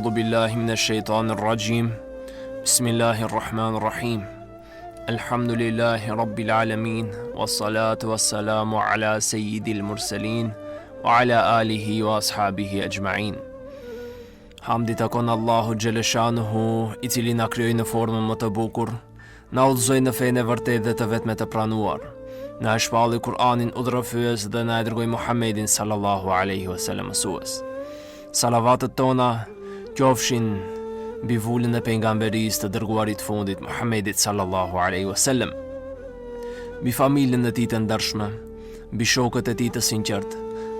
أعوذ بالله من الشيطان الرجيم بسم الله الرحمن الرحيم الحمد لله رب العالمين والصلاة والسلام على سيد المرسلين وعلى آله وأصحابه أجمعين. Hamdi takon Allahu Gjeleshanuhu, I cili na krijoi në formën më të bukur, na udhëzoi në fenë e vërtetë dhe të vetme të pranuar, na e shpalli Kur'anin udhërofyes dhe na e dërgoi Muhammedin sallallahu alaihi wasallam mësues. Salavatet tona qofshin mbi vullën e pejgamberisë të dërguarit fundit Muhammedit sallallahu alaihi wasallam, mbi familjen e tij të ndershme, mbi shokët e tij të sinqert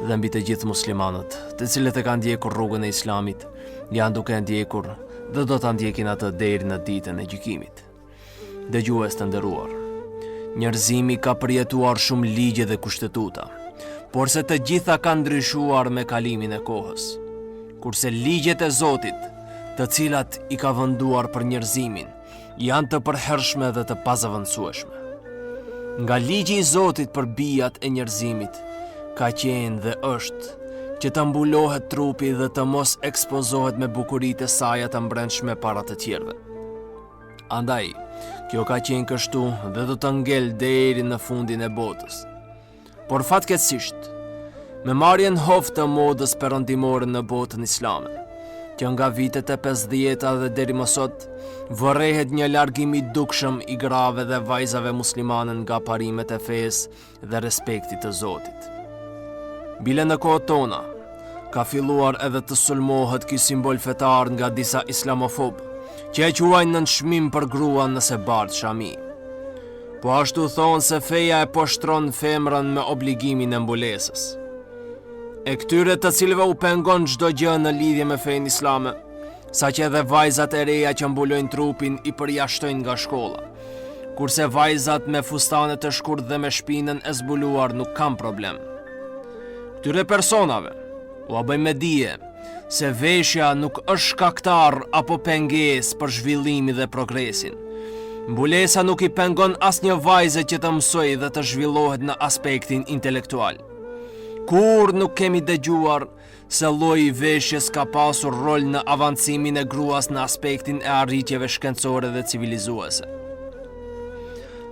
dhe mbi të gjithë muslimanët, të cilët e kanë ndjekur rrugën e Islamit, janë duke ndjekur dhe do ta ndjekin atë deri në ditën e gjykimit. Dëgjues të nderuar, njerëzimi ka përjetuar shumë ligje dhe kushtetuta, por se të gjitha kanë ndryshuar me kalimin e kohës. Kurse ligjet e Zotit, të cilat I ka venduar për njerëzimin, janë të përhershme dhe të pazavendësueshme. Nga ligji I Zotit për bijat e njerëzimit ka qenë dhe është që të mbulohet trupi dhe të mos ekspozohet me bukuritë e saj të mbrëmshme para të tjerëve. Andaj, kjo ka qenë kështu dhe do të ngel deri në fundin e botës. Por fatkeqësisht, me marrjen hof të modës perëndimore në botën islame, që nga vitet e 50-ta dhe deri më sot, vërrehet një largim I dukshëm I grave dhe vajzave muslimane nga parimet e fesë dhe respektit të Zotit. Bile në kohët tona, ka filluar edhe të sulmohet ky simbol fetar nga disa islamofob, që e quajnë në nënshmim për gruan nëse bardh shami. Po ashtu thonë se feja e poshtron femrën me obligimin e mbulesës. E këtyre të cilëve u pengon çdo gjë në lidhje me fenë islame, saqë edhe vajzat e reja që mbulojnë trupin I përjashtojnë nga shkolla, kurse vajzat me fustane të shkurtë dhe me shpinën e zbuluar nuk kanë problem. Këtyre personave u bëjmë me dije se veshja nuk është shkaktar apo pengesë për zhvillimin dhe progresin. Mbulesa nuk I pengon asnjë vajze që të mësojë dhe të zhvillohet në aspektin intelektual. Kur nuk kemi dëgjuar se lloji I veshjes ka pasur rol në avancimin e gruas në aspektin e arritjeve shkencore dhe civilizuese.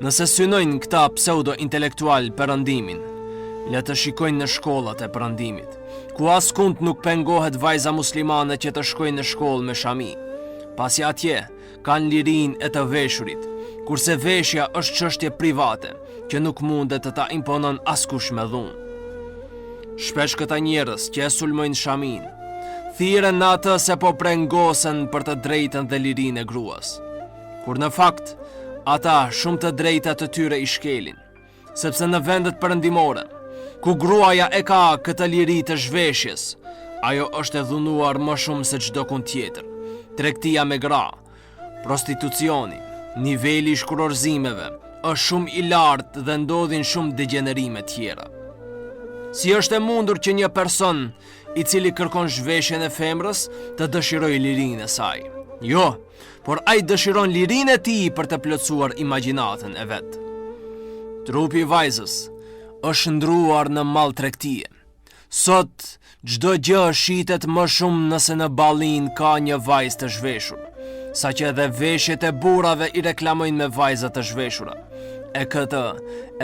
Nëse synojnë këta pseudo-intelektual perëndimin, le të shikojnë në shkollat e perëndimit, ku askund nuk pengohet vajza muslimane që të shkojnë në shkollë me shami, pasi atje kanë lirinë e të veshurit, kurse veshja është çështje private që nuk mundet të ta imponon askush me dhunë. Shpesh këta njerëz që e sulmojnë shamin, thirren në atë se po prengosen për të drejtën dhe lirinë e gruas, kur në fakt ata shumë të drejtat të tyre I shkelin, sepse në vendet perëndimore, ku gruaja e ka këtë liri të zhveshjes, ajo është e dhunuar më shumë se çdo kund tjetër. Tregtia me gra, prostitucioni, niveli I shkurorzimeve është shumë I lartë dhe ndodhin shumë degenerime tjera. Si është e mundur që një person I cili kërkon zhveshjen e femrës të dëshirojë lirinë e saj? Jo, por ai dëshiron lirinë e tij për të plotësuar imagjinatën e vet. Trupi I vajzës është ndruar në malltregtie. Sot çdo gjë shitet më shumë nëse në ballin ka një vajzë të zhveshur, saqë edhe veshjet e burrave I reklamojnë me vajza të zhveshura. E këtë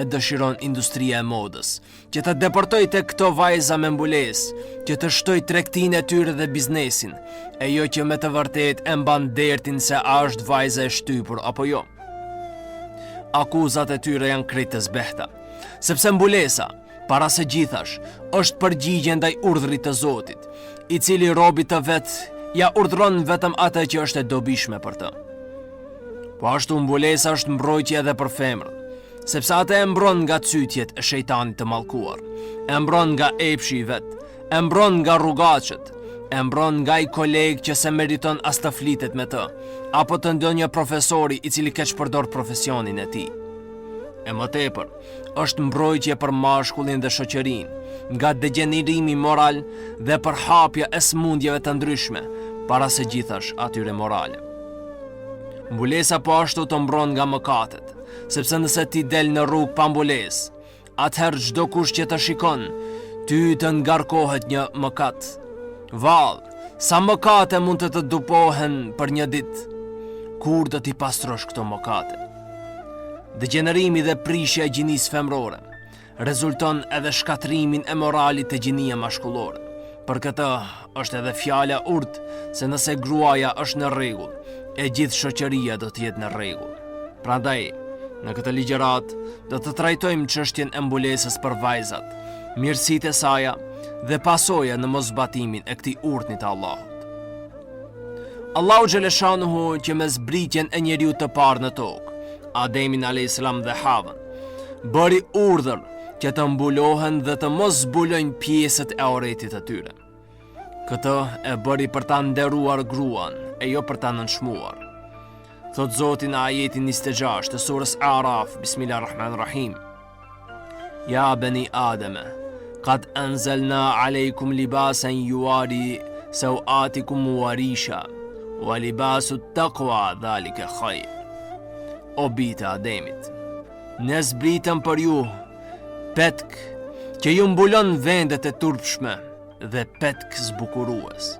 e dëshiron industria e modës, që të deportoj tek këto vajza me mbulesë, që të shtoj tregtinë e tyre dhe biznesin, e jo që me të vërtet e mban dertin se a është vajza e shtypur apo jo. Akuzat e tyre janë krejt të zbehta, sepse mbulesa, para se gjithash, është përgjigje ndaj urdhrit të Zotit, I cili robit të vet ja urdhron vetëm atë që është e dobishme për të. Po ashtu mbulesa është mbrojtje edhe për femrën, sepse atë e mbron nga cytjet e shejtanit të mallkuar, e mbron nga epshi I vet, e mbron nga rrugaçet, e mbron nga I koleg që se meriton as të flitet me të, apo të ndonjë profesori I cili keq përdor profesionin e tij. E më tepër, është mbrojtje për mashkullin dhe shoqërinë, nga degenerimi moral dhe për hapja e smundjeve të ndryshme, para se gjithash atyre morale. Mbulesa po ashtu të mbron nga mëkatet, sepse nëse ti del në rrugë pa mbulesë, atëherë çdo kush që të shikon, ty të ngarkohet një mëkat. Vallë, Sa mëkate mund të dupohen për një ditë? Kur do t'i pastrosh këto mëkate? Degenerimi dhe prishja e gjinisë femrore rezulton edhe shkatrimin e moralit të gjinie mashkullore. Për këtë është edhe fjala urtë se nëse gruaja është në rregull, e gjithë shoqëria do të jetë në rregull. Prandaj, në këtë ligjërat do të trajtojmë çështjen e mbulesës për vajzat, mirësitë e saj dhe pasoja në mosbatimin e këtij urdhni të Allahut. Allahu xhaleshanuhu që me zbritjen e njeriu të parë në tokë, Ademin a.s. dhe Havën, bëri urdhër që të mbulohen dhe të mos zbulojnë pjesët e auretit të tyre. Këtë e bëri për ta nderuar gruan, e jo për ta nënshmuar. Thot Zoti në ajetin 26 të surës Araf, Bismillahirrahmanirrahim: Ja bani Ademe, qad anzalna alejkum libasan yuari sawatikum wa risha, wa libasu taqwa dhalika khayr. O bitë Ademit, ne zbritëm për ju petk që ju mbulon vendet e turpshme dhe petk zbukurues,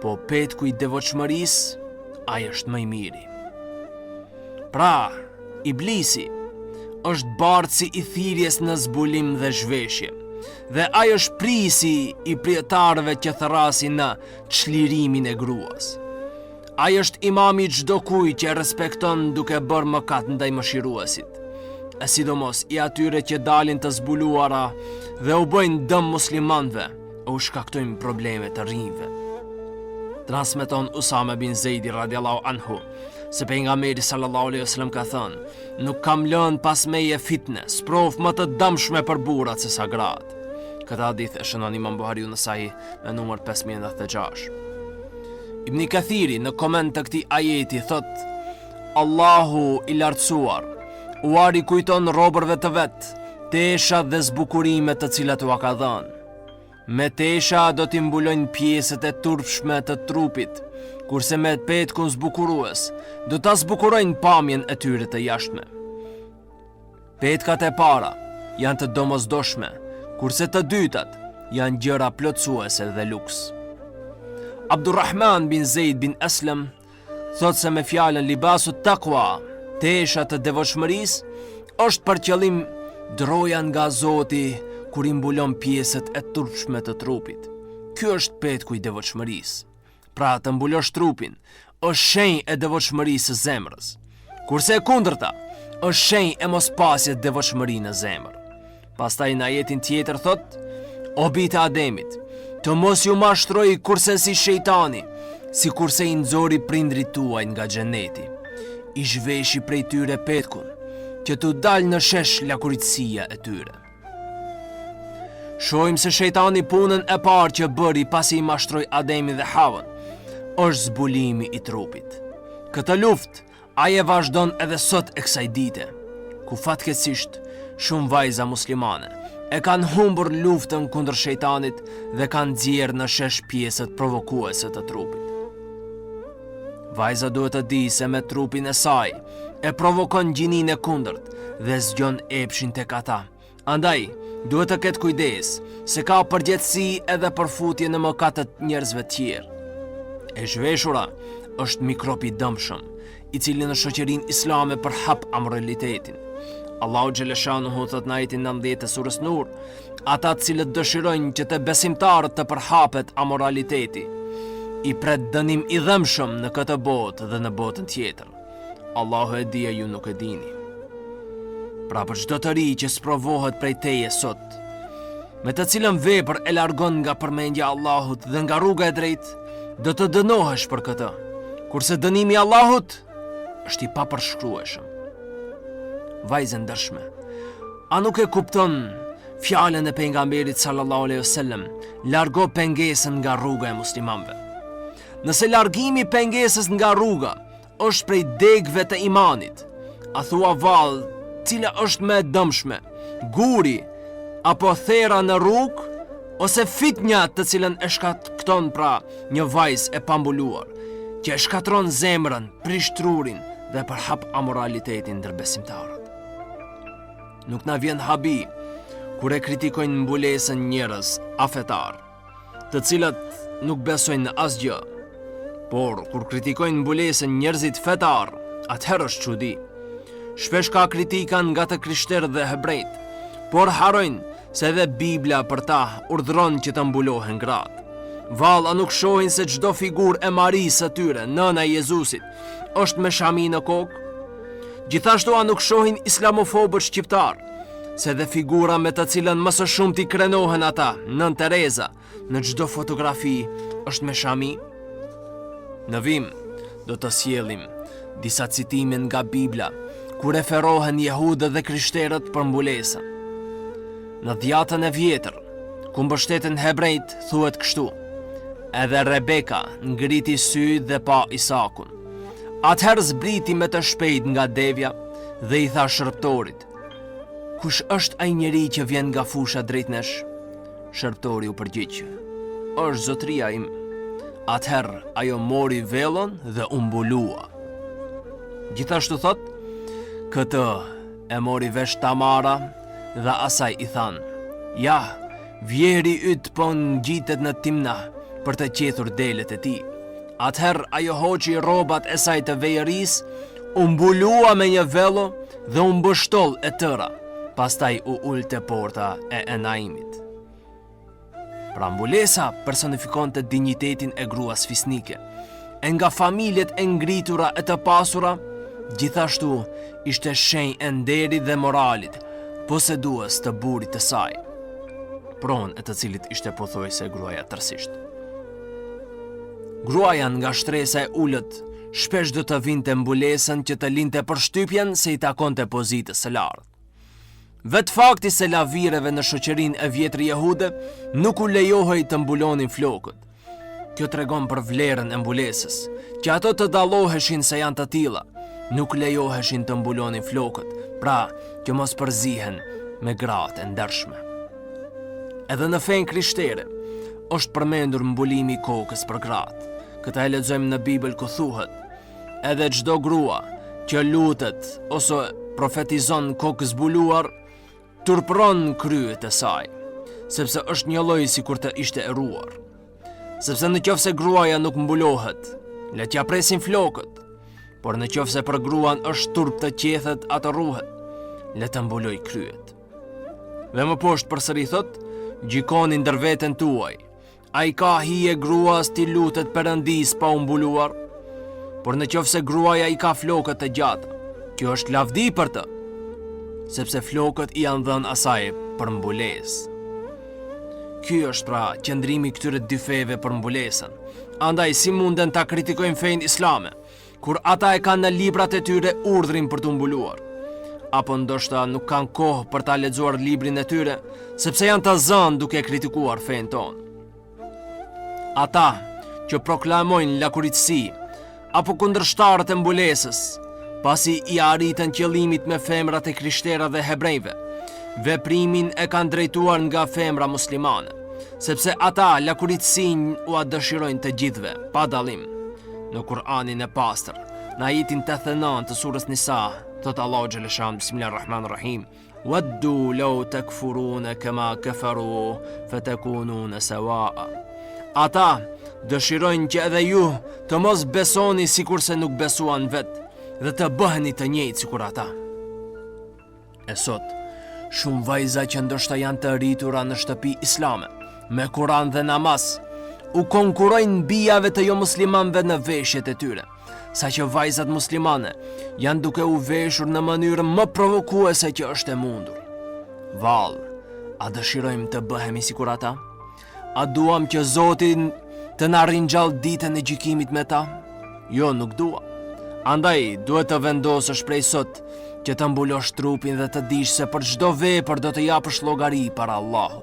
po petku i devotshmërisë, ai është më i miri. Pra, Iblisi është bardhësi i thirrjes në zbulim dhe zhveshje, dhe ai është prisi i prijetarëve që thrasin në çlirimin e gruas. Ai është imami i çdo kujt që respekton duke bërë mëkat ndaj mëshiruesit, e sidomos i atyre që dalin të zbuluara dhe u bëjnë dëm muslimanëve, u shkaktojnë probleme të rinjve. Transmeton Usame bin Zeidi radiallahu anhu se pejgamberi sallallahu alaihi wasallam ka thënë: nuk kam lënë pas meje fitne, sprov më të dëmshme për burrat se sa gratë. Këtë hadith e shënon Imam Buhariu në Sahih me numër 5096. Ibn Kathiri në koment të këtij ajeti thot: Allahu i lartësuar u ari kujton robërve të vet tesha dhe zbukurimet të cilat u ka dhënë. Me tesha do t'i mbulojnë pjesët e turpshme të trupit, kurse me petkun zbukurues do ta zbukurojnë pamjen e tyre të jashtme. Petkat e para janë të domosdoshme, kurse të dytat janë gjëra plotësuese dhe luks. Abdurrahman bin Zeid bin Aslam thot se me fjalën libasu taqwa, tesha të devotshmërisë, është për qëllim droja nga Zoti kur i mbulon pjesët e turpshme të trupit. Ky është petku i devotshmërisë. Pra të mbulosh trupin është shenjë e devotshmërisë së zemrës, kurse e kundërta është shenjë e mospasjes së devotshmërisë në zemër. Pastaj në ajetin tjetër thot: O bitë Ademit, të mos ju mashtroj kurse si shejtani, si kurse i nxori prindrit tuaj nga xheneti, i zhveshi prej tyre petkun, që t'u dalë në shesh lakuritësia e tyre. Shohim se shejtani punën e parë që bëri pasi i mashtroi Ademin dhe Havën është zbulimi i trupit. Këtë luftë ai e vazhdon edhe sot e kësaj dite, ku fatkeqësisht shumë vajza muslimane e kanë humbur luftën kundër shejtanit dhe kanë nxjerrë në shesh pjesët provokuese të trupit. Vajza duhet të di se me trupin e saj e provokon gjininë e kundërt dhe zgjon epshin tek ata. Andaj, duhet të ketë kujdes se ka përgjegjësi edhe për futje në mëkatet njerëzve tjerë. E zhveshura është mikrob i dëmshëm, i cili në shoqërinë islame përhap amoralitetin. Allahu xhaleshanuhu thot në ajetin 19 të surës Nur: ata të cilët dëshirojnë që të besimtarët të përhapet amoraliteti, i pret dënim i dhëmshëm në këtë botë dhe në botën tjetër. Allahu e di e ju nuk e dini. Pra për çdo të ri që sprovohet prej teje sot, me të cilën vepër e largon nga përmendja e Allahut dhe nga rruga e drejtë, do të dënohesh për këtë, kurse dënimi i Allahut është i papërshkrueshëm. Vajzë ndershme, a nuk e kupton fjalën e pejgamberit sallallahu alaihi wasallam: largo pengesën nga rruga e muslimanëve? Nëse largimi i pengesës nga rruga është prej degëve të imanit, a thua vallë cila është më e dëmshme, guri apo thera në rrugë, ose fitnja të cilën e shkakton pra një vajzë e pambuluar, që e shkatron zemrën, prish trurin dhe përhap amoralitetin ndër besimtarët. Nuk na vjen habi kur e kritikojnë mbulesën njerëz afetar, të cilat nuk besojnë në asgjë. Por kur kritikojnë mbulesën njerëzit fetar, atëherë është çudi. Shpesh ka kritika nga të krishterët dhe hebrejt, por harrojnë se edhe Bibla për ta urdhëron që të mbulohen gratë. Valla nuk shohin se çdo figurë e Marisë së tyre, nëna e Jezusit, është me shami në kokë. Gjithashtu a nuk shohin islamofobët shqiptar, se dhe figura me të cilën më së shumti krenohen ata, Nën Tereza, në çdo fotografi është me shami. Në vim do të sjellim disa citime nga Bibla ku referohen jehudët dhe krishterët për mbulesën. Në Dhjatën e Vjetër, ku mbështeten hebrejt, thuhet kështu: edhe Rebeka ngriti sy dhe pa Isakun. Atëherë zbriti me të shpejt nga devja dhe i tha shërptorit: kush është ai njeri që vjen nga fusha drejt nesh? Shërptori u përgjigj: është zotria im. Atëherë ajo mori vellon dhe u mbulua. Gjithashtu thot: këtë e mori vesh Tamara dhe asaj i than: ja, vjeri yt po ngjitet në Timna për të qethur delet e tij. Atëherë ajo hoqi rrobat e saj të vejëris, u mbulua me një vello dhe u mbështoll e tëra. Pastaj u ul te porta e Enaimit. Pra mbulesa personifikon të dignitetin e gruas fisnike, e nga familjet e ngritura e të pasura, gjithashtu ishte shenjë e nderit dhe moralit, posedues të burrit të saj, pronë e të cilit ishte pothuajse gruaja tërësisht. Gruaja nga shtresa e ulët shpesh do të vinte mbulesën që të linte përshtypjen se i takonte pozitës së lartë. Vetë fakti se lavireve në shoqërinë e vjetër jehude nuk u lejohej të mbulonin flokët. Kjo tregon për vlerën e mbulesës, që ato të dalloheshin se janë të tilla, nuk lejoheshin të mbulonin flokët, pra që mos përzihen me gratë e ndershme. Edhe në fenë krishtere është përmendur mbulimi i kokës për gratë. Këta e lexojmë në Bibël ku thuhet: edhe çdo grua që lutet ose profetizon kokë zbuluar, turpron kryet e saj, sepse është një lloj sikur të ishte e ruar. Sepse në qoftë se gruaja nuk mbulohet, le t'ja presin flokët, por në qoftë se për gruan është turp të qethet atë rruhet, le të mbuloj kryet. Dhe më poshtë përsëri thot: gjikoni ndër veten tuaj, ai ka hije gruas ti lutet Perëndis pa u mbuluar, por në qoftë se gruaja i ka flokët të gjata, kjo është lavdi për të, sepse flokët i janë dhënë asaj për mbulesë. Ky është pra qëndrimi këtyre dy feve për mbulesën. Andaj si munden ta kritikojnë fenë islame, kur ata e kanë në librat e tyre urdhrin për të mbuluar? Apo ndoshta nuk kanë kohë për ta lexuar librin e tyre, sepse janë të zënë duke kritikuar fenë tonë. Ata që proklamojnë lakuritësi apo kundërshtarët e mbulesës, pasi i arritën qëllimit me femrat e krishtera dhe hebrejve, veprimin e kanë drejtuar nga femra muslimane, sepse ata lakuritësin u a dëshirojnë të gjithve, pa dalim. Në Kur'anin e pastër, në ajetin 89 të surës Nisa, thot Allahu xhaleshan, bismillahirrahmanirrahim: waddu law takfuruna kama kafaru fatakununa sawa'a. Ata dëshirojnë që edhe ju të mos besoni sikur se nuk besuan vetë, dhe të bëheni të njëjtë sikur ata. E sot, shumë vajza që ndoshta janë të rritura në shtëpi islame, me Kur'an dhe namaz, u konkurojnë bijave të jo muslimanëve në veshjet e tyre, saqë vajzat muslimane janë duke u veshur në mënyrë më provokuese që është e mundur. Vallë, a dëshirojmë të bëhemi sikur ata? A duam që Zotin të na ringjall ditën e gjykimit me ta? Jo, nuk dua. Andaj duhet të vendosësh prej sot që të mbulosh trupin dhe të dish se për çdo vepër do të japësh llogari para Allahut.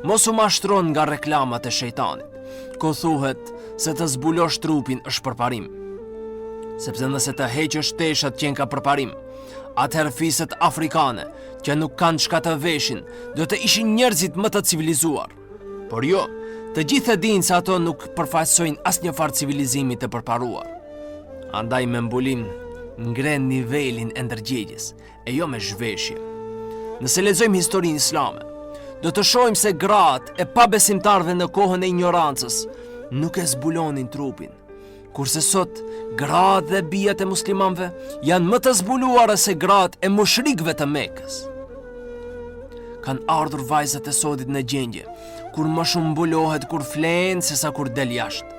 Mos u mashtron nga reklamat e shejtanit, ku thuhet se të zbulosh trupin është përparim. Sepse nëse të heqësh teshat që ka përparim, atëherë fiset afrikane që nuk kanë çka të veshin do të ishin njerëzit më të civilizuar. Por jo, të gjithë e dinë se ato nuk përfaqësojnë asnjë farë civilizimi të përparuar. Andaj me mbulim ngren nivelin e ndërgjegjes, e jo me zhveshje. Nëse lexojmë historinë islame, do të shohim se gratë e pabesimtarëve në kohën e ignorancës nuk e zbulonin trupin, kurse sot gratë dhe bijat e muslimanëve janë më të zbuluara se gratë e mushrikëve të Mekës. Kanë ardhur vajzat e sotit në gjendje kur më shumë mbulohet kur flenë se sa kur del jashtë.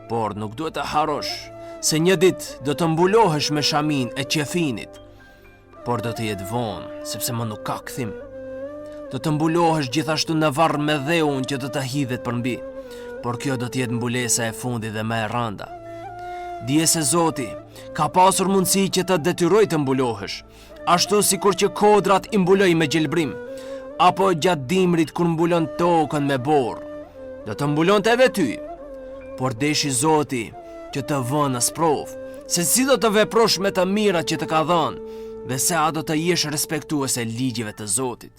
Por nuk duhet të harrosh se një ditë do të mbulohesh me shamin e qefinit, por do të jetë vonë, sepse më nuk ka kthim. Do të mbulohesh gjithashtu në varr me dheun që do të hidhet përmbi, por kjo do të jetë mbulesa e fundit dhe më e rënda. Dije se Zoti ka pasur mundësi që të detyroj të mbulohesh, ashtu sikur që kodrat i mbuloj me gjelbrim, apo gjatë dimrit kur mbulon tokën me borë. Do të mbulonte edhe ty, por deshi Zoti që të vënë në sprovë, se si do të veprosh me të mirat që të ka dhënë, dhe se a do të jesh respektuese ligjeve të Zotit.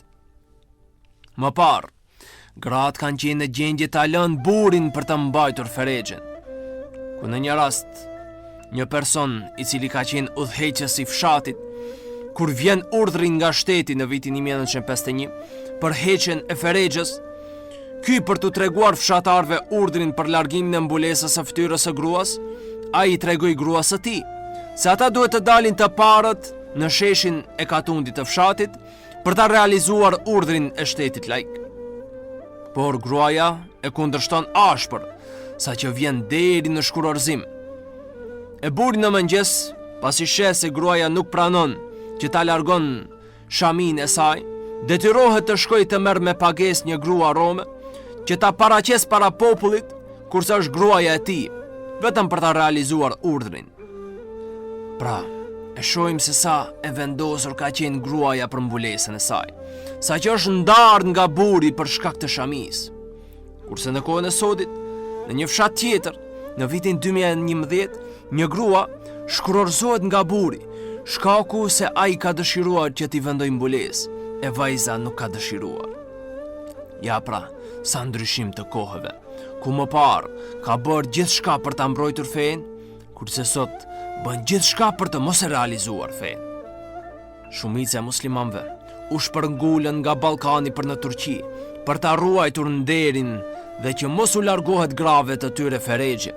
Më parë, gratë kanë qenë në gjendje ta lënë burrin për të mbajtur ferexhen. Ku në një rast, një person i cili ka qenë udhëheqës i fshatit, kur vjen urdhri nga shteti në vitin 1951 për heqjen e ferexhës, ky për të treguar fshatarëve urdhrin për largimin e mbulesës së fytyrës së gruas, ai i tregoi gruas së tij se ata duhet të dalin të parët në sheshin e Katundit të fshatit për ta realizuar urdhrin e shtetit laik. Por gruaja e kundërshton ashpër, saqë vjen deri në shkurorzim. E burri në mëngjes, pasi sheh se gruaja nuk pranon që ta largon shamin e saj, detyrohet të shkojë të merr me pagesë një grua rome që ta paraqes para popullit, kurse është gruaja e tij, vetëm për ta realizuar urdhrin. Pra, e shohim se sa e vendosur ka qenë gruaja për mbulesën e saj, sa që është ndarë nga burri për shkak të shamisë. Kurse në kohën e sotit, në një fshat tjetër, në vitin 2011, një grua shkurorzohet nga burri, shkaku se ai ka dëshiruar që t'i vendoj mbulesë, e vajza nuk ka dëshiruar. Ja pra, sa ndryshim të kohëve, ku më parë ka bërë gjithçka për ta mbrojtur fenë, kurse sot bën gjithçka për të mos e realizuar fenë. Shumica e muslimanëve u shpërngulën nga Ballkani për në Turqi, për ta ruajtur nderin dhe që mos u largohet grave të tyre ferexhe.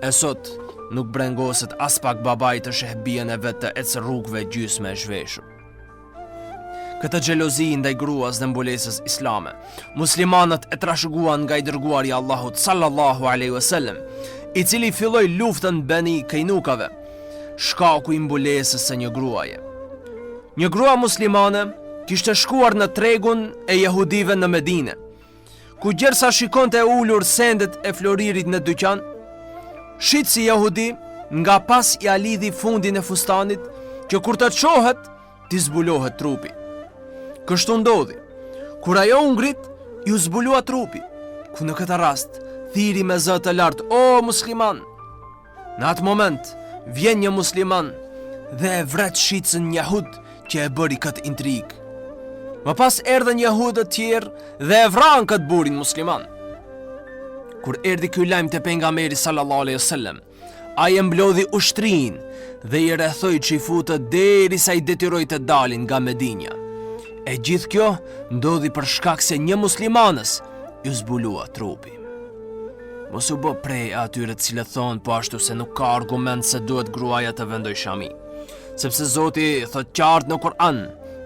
E sot nuk brengoset as pak babai të sheh bijën e vet të ecë rrugëve gjysmë e zhveshur. Këtë xhelozi ndaj gruas dhe mbulesës islame, muslimanët e trashëguan nga i dërguari i Allahut sallallahu alaihi wasallam, i cili filloi luftën Beni Kejnukave, shkaku i mbulesës së një gruaje. Një grua muslimane kishte shkuar në tregun e jehudive në Medinë, ku gjersa shikonte ulur sendet e floririt në dyqan, shit si jehudi nga pas i alidhi fundin e fustanit që kur të çohet t'i zbulohet trupi. Kështu ndodhi, kur ajo u ngrit, ju zbulua trupi, ku në këtë rast thiri me zë të lartë: "O musliman!" Në atë moment vjen një musliman dhe e vret shitën jehud që e bëri këtë intrig. Më pas erdhën jehudët tjerë dhe e vran këtë burin musliman. Kur erdhi ky lajm te pejgamberi sallallahu alaihi wasallam, ai e mblodhi ushtrin dhe i rrethoi çifutët derisa i detyroi të dalin nga Medinja. E gjithë kjo ndodhi për shkak se një muslimanës ju zbulua trupi. Mos u bë prej atyre të cilët thonë po ashtu se nuk ka argument se duhet gruaja të vendoj shami, sepse Zoti thot qartë në Kur'an,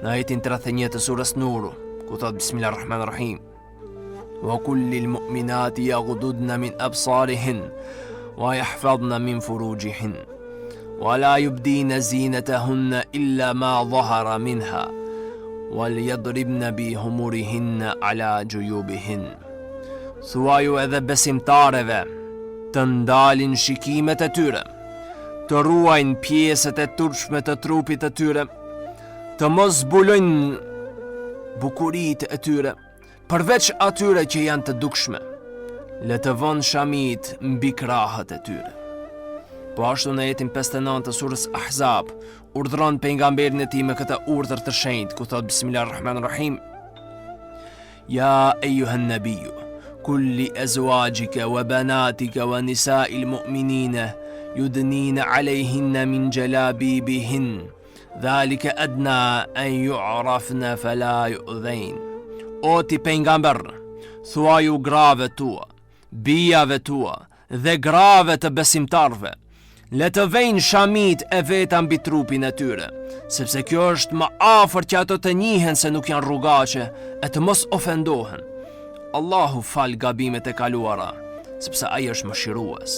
në ajetin 31 të surës Nur, ku thot Bismillahirrahmanirrahim: "Wa kullil mu'minati yaghdudna min absarihin wa yahfazna min furujihin wa la yubdina zinatahunna illa ma dhahara minha وَلْيَضْرِبْنَ بِهُمُرِهِنَّ عَلَى جُيُوبِهِنَّ." Thuaju edhe besimtareve të ndalin shikimet e tyre, të ruajnë pjesët e turpshme të trupit të tyre, të mos zbulojnë bukuritë e tyre, përveç atyre që janë të dukshme, le të vënë shamit mbi krahët e tyre. Po ashtu në ajetin 59 të surës Ahzab, urdhron pejgamberin e tij me këtë urdhër të shenjtë, ku thot Bismillahirrahmanirrahim: "Ya eyyuhan nabiyyu kulli azwajika wa banatika wa nisa'il mu'minina yudnina 'alayhinna min jalabibihin dhalika adna an yu'rafna fala yu'dhain." O ti pejgamber, thuaju grave tua, bijave tua dhe grave të besimtarve, le të vejnë shamit e veta mbi trupin e tyre, sepse kjo është më afër që ato të njihen se nuk janë rrugaqe e të mos ofendohen. Allahu fal gabimet e kaluara, sepse ai është mëshirues.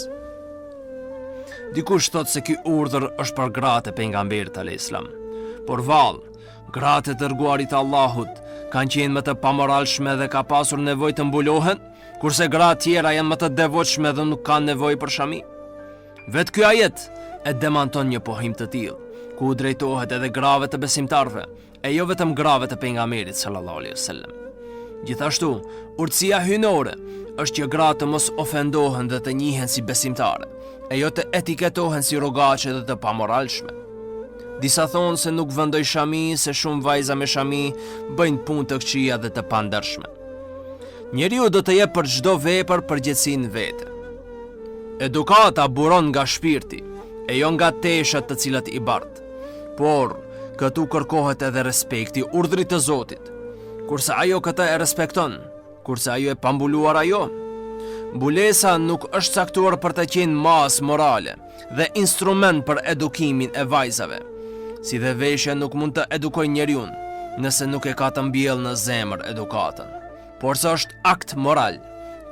Dikush thot se ky urdhër është për gratë e pejgamberit alayhis salam. Por vallë, gratë e dërguarit të Allahut kanë qenë më të pamoralshme dhe ka pasur nevojë të mbulohen, kurse gratë tjera janë më të devotshme dhe nuk kanë nevojë për shami. Vetë ky ajet e demanton një pohim të tillë, ku drejtohet edhe grave të besimtarve, e jo vetëm grave të pejgamberit sallallahu alaihi wasallam. Gjithashtu, urtësia hyjnore është që gratë të mos ofendohen dhe të njihen si besimtare, e jo të etiketohen si rrugaqe dhe të pamoralshme. Disa thonë se nuk vendoj shami, se shumë vajza me shami bëjnë punë të këqija dhe të pandershme. Njeriu do të jep për çdo vepër përgjegjësinë vete. Edukata buron nga shpirti, e jo nga teshat të cilat i bart. Por këtu kërkohet edhe respekti urdhrit të Zotit. Kurse ajo këtë e respekton, kurse ajo e pambuluar ajo. Mbulesa nuk është caktuar për të qenë masë morale dhe instrument për edukimin e vajzave. Si dhe veshja nuk mund të edukojë njeriun nëse nuk e ka të mbjellë në zemër edukatën, por se është akt moral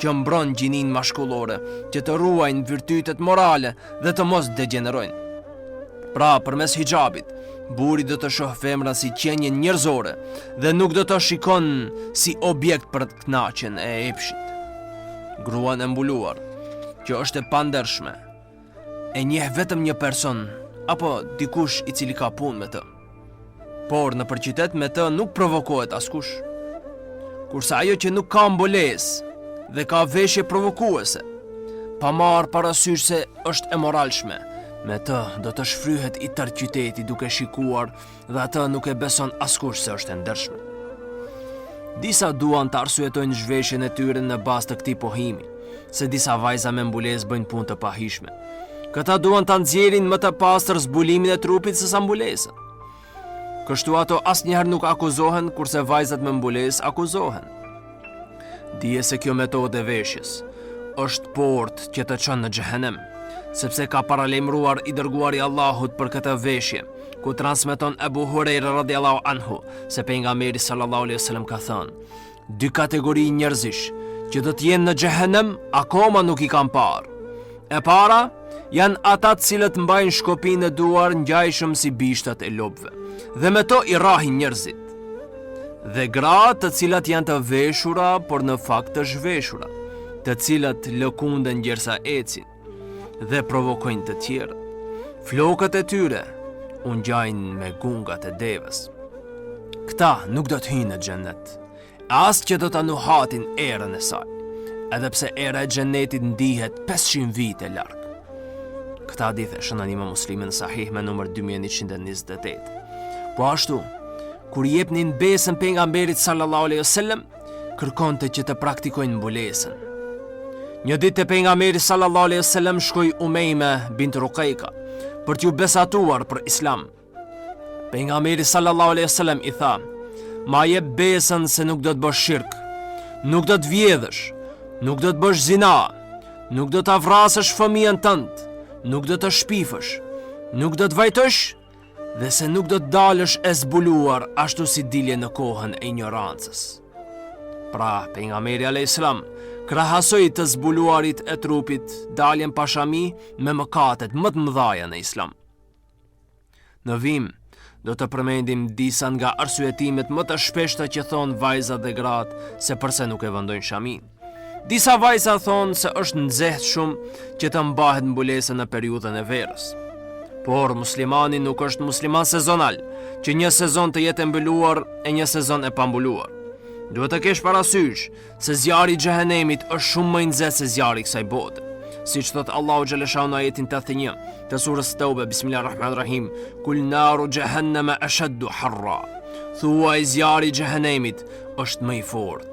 që mbron gjinin mashkullore që të ruajnë virtytet morale dhe të mos degenerojnë. Pra, përmes hijabit, buri do të shoh femrën si qenje njerëzore dhe nuk do të shikon si objekt për të kënaqjen e epshit. Gruan e mbuluar, që është e pandershme, e njeh vetëm një person apo dikush i cili ka punë me të. Por në qytet me të nuk provokohet askush. Kurse ajo që nuk ka mbulesë dhe ka veshje provokuese, pa marrë parasysh se është e moralshme, me të do të shfryhet i tërë qyteti duke shikuar dhe atë nuk e beson askush se është e ndershme. Disa duan të arsyetojnë zhveshjen e tyre në bazë të këtij pohimi, se disa vajza me mbulesë bëjnë punë të pahishme. Këta duan të nxjerrin më të pastër zbulimin e trupit sesa mbulesën. Kështu ato asnjëherë nuk akuzohen, kurse vajzat me mbulesë akuzohen. Dije se kjo metodë e veshjes është portë që të çon në xhehenem, sepse ka paralajmëruar i dërguari i Allahut për këtë veshje, ku transmeton Abu Huraira radhiyallahu anhu se pejgamberi sallallahu alaihi wasallam ka thënë: dy kategori njerëzish që do të jenë në xhehenem akoma nuk i kanë parë. E para janë ata të cilët mbajnë shkopinë e duar ngjajshëm si bishtat e lopëve, dhe me to i rrahin njerëzit. Dhe gratë të cilat janë të veshura, por në fakt të zhveshura, të cilat lëkunden gjersa ecin dhe provokojnë të tjerë. Flokët e tyre u ngjajnë me gungat e devës. Këta nuk do të hyjnë në xhennet, as që do ta nuhatin erën e saj, edhe pse era e xhennetit ndihet 500 vite larg. Këta hadith e shënon Imam Muslimi në Sahih me numër 2128. Po ashtu, kur jepnin besën pejgamberit sallallahu alaihi wasallam, kërkonte që të praktikojnë mbulesën. Një ditë te pejgamberi sallallahu alaihi wasallam shkoi Umejme bint Ruqejka për t'ju besatuar për Islam. Pejgamberi sallallahu alaihi wasallam i tha: "Ma jep besën se nuk do të bësh shirk, nuk do të vjedhësh, nuk do të bësh zina, nuk do ta vrasësh fëmijën tënd, nuk do të shpifësh, nuk do të vajtosh dhe se nuk do të dalësh e zbuluar ashtu si dilje në kohën e ignorancës." Pra, pejgamberi alayhis salam krahasoi të zbuluarit e trupit daljen pa shami me mëkatet më të mëdha në Islam. Në vim, do të përmendim disa nga arsyetimet më të shpeshta që thonë vajzat dhe gratë se përse nuk e vendojnë shamin. Disa vajza thonë se është nxehtë shumë që të mbahet mbulesa në periudhën e verës. Por muslimani nuk është musliman sezonal, që një sezon të jetë mbyluar e një sezon e pambuluar. Duhet të kesh parasysh se zjarri i xhehenemit është shumë më i nxehtë se zjarri i kësaj bote. Siç thot Allahu xhalesha në ajetin 81 të surës Tauba, bismillahirrahmanirrahim: "Kul naru jahannama ashaddu harra." Thuaj zjarri i xhehenemit është më i fortë.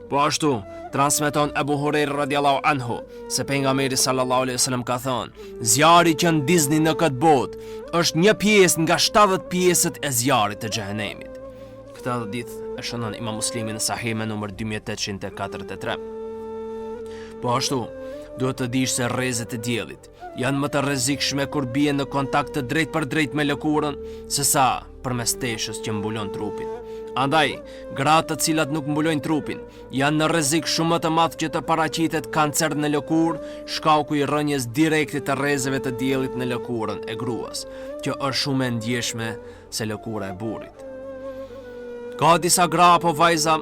Po ashtu, transmeton Abu Huraira radhiyallahu anhu se pejgamberi sallallahu alaihi wasallam ka thënë: "Zjarri që ndizni në këtë botë është një pjesë nga 70 pjesët e zjarrit të xhehenemit." Këtë hadith e shënon Imam Muslimi në Sahih me numër 2843. Po ashtu, duhet të dish se rrezet e diellit janë më të rrezikshme kur bien në kontakt të drejt për drejt me lëkurën sesa përmes teshës që mbulon trupin. Andaj, gratë të cilat nuk mbulojnë trupin janë në rrezik shumë më të madh që të paraqitet kancer në lëkurë, shkaku i rënjes direkte të rrezeve të diellit në lëkurën e gruas, që është shumë e ndjeshme se lëkura e burrit. Ka disa gra apo vajza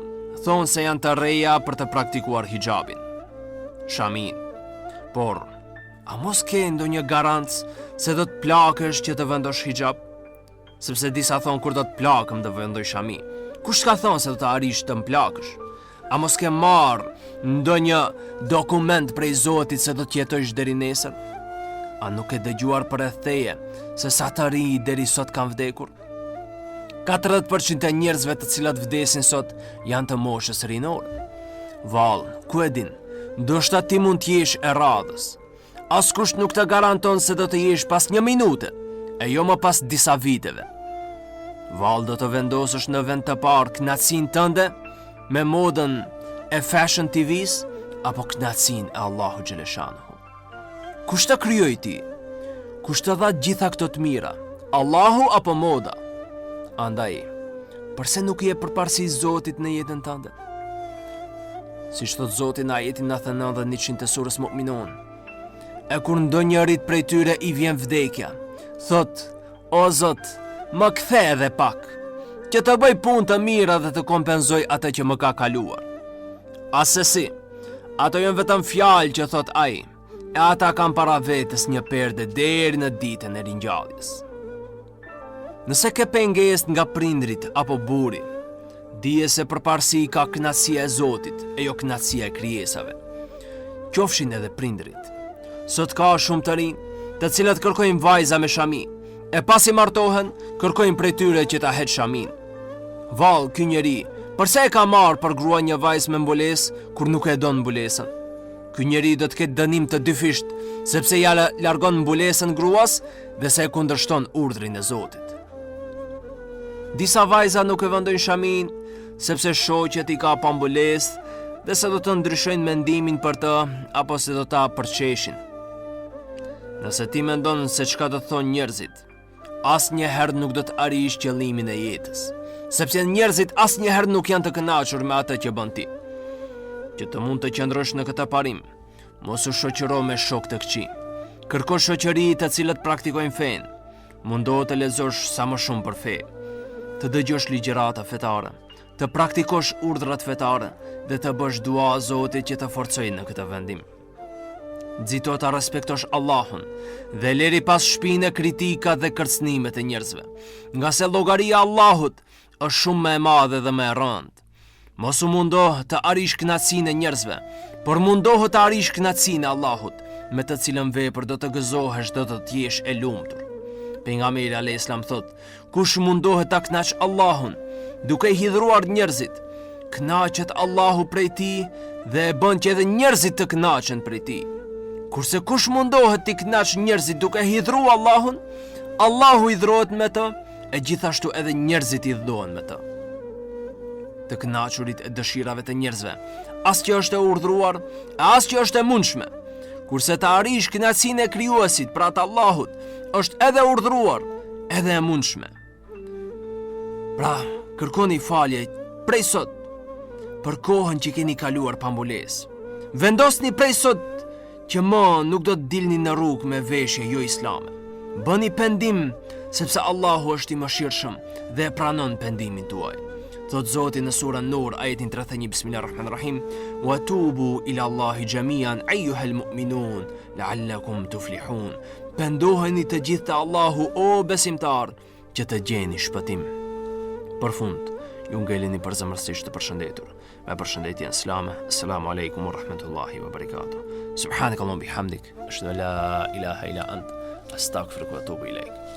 thonë se janë të reja për të praktikuar hijabin, shamin. Por, a mos ke ndonjë garancë se do të plakësh që të vendosh hijab? Sepse disa thonë kur do të plakëm do vendoj shami. Kush ka thonë se do të arish të plakësh? A mos ke marrë ndonjë dokument prej Zotit se do të jetojsh deri nesër? A nuk e dëgjuar për e theje se sa të ri deri sot kanë vdekur? 40% e njerëzve të cilat vdesin sot janë të moshës rinore. Vallë, ku e din? Ndoshta ti mund të jesh e radhës. Askush nuk të garanton se do të jesh pas 1 minute, e jo më pas disa viteve. Vallë, do të vendosësh në vend të parë kënaqësinë tënde me modën e fashion TV's apo kënaqësinë e Allahu xhaleshanuhu. Kush të krijoi ti? Kush të dha gjitha këto të mira? Allahu apo moda? Andaj, përse nuk i e përparësi Zotit në jetën tënde? Siç thot Zoti në ajetin 99 të surës Mu'minun. E kur ndonjërit prej tyre i vjen vdekja, thot: O Zot, më kthe edhe pak, që të bëj punë të mira dhe të kompenzoj atë që më ka kaluar. Asesi, ato janë vetëm fjalë që thot ai, e ata kanë para vetes një perde deri në ditën e ringjalljes. Nëse ke pengesë nga prindrit apo burri, dije se përparësi ka kënaqësia e Zotit e jo kënaqësia e krijesave. Qofshin edhe prindrit. Sot ka shumë të rinj, të cilët kërkojnë vajza me shami, e pasi martohen, kërkojnë prej tyre që ta heq shamin. Vallë, ky njeri, përse e ka marrë për grua një vajzë me mbulesë kur nuk e don mbulesën? Ky njeri do të ketë dënim të dyfisht, sepse ja largon mbulesën gruas dhe se e kundërshton urdhrin e Zotit. Disa vajza nuk e vendojnë shamin, sepse shoqet i ka pa mbulesë dhe se do të ndryshojnë mendimin për të, apo se do ta përqeshin. Nëse ti mendon se çka do të thonë njerëzit, asnjëherë nuk do të arish qëllimin e jetës, sepse njerëzit asnjëherë nuk janë të kënaqur me atë që bën ti. Që të mund të qëndrosh në këtë parim, mos u shoqëro me shok të këqij. Kërko shoqëri të cilët praktikojnë fen. Mundohu të lexosh sa më shumë për fe, të dëgjosh ligjërata fetare, të praktikosh urdhrat fetare dhe të bësh dua Zotit që të forcojë në këtë vendim. Nxito ta respektosh Allahun dhe leri pas shpinë kritika dhe kërcënimet e njerëzve, nga se llogaria e Allahut është shumë më e madhe dhe më e rëndë. Mos u mundoh të arish kënaqësinë e njerëzve, por mundohu të arish kënaqësinë e Allahut, me të cilën vepër do të gëzohesh dhe do të jesh e lumtur. Pejgamberi alayhis salam thot: kush mundohet ta kënaq Allahun, duke i hidhruar njerëzit, kënaqet Allahu prej tij dhe e bën që edhe njerëzit të kënaqen prej tij. Kurse kush mundohet t'i kënaq njerëzit duke hidhruar Allahun, Allahu hidhrohet me të, e gjithashtu edhe njerëzit i hidhrohen me të. Të kënaqurit e dëshirave të njerëzve, as që është e urdhruar, as që është e mundshme. Kurse të arish kënaqësinë e krijuesit, pra të Allahut, është edhe urdhruar, edhe e mundshme. Pra, kërkoni falje prej sot për kohën që keni kaluar pa mbulesë. Vendosni prej sot që më nuk do të dilni në rrugë me veshje jo islame. Bëni pendim, sepse Allahu është i mëshirshëm dhe e pranon pendimin tuaj. Thot Zoti në surën Nur, ajetin 31, Bismillahirrahmanirrahim: "Wa tubu ila Allahi jami'an ayyuhal mu'minun la'allakum tuflihun." Pendoheni të gjithë te Allahu, o besimtar, që të gjeni shpëtim. Për fund, ju ngelini përzemërsisht të përshëndetur. Me përshëndetjen islame, assalamu alaikum wa rahmatullahi wa barakatuh. Subhanakallahumma bihamdik, ashhadu an la ilaha illa ant, astaghfiruka wa atubu ilaik.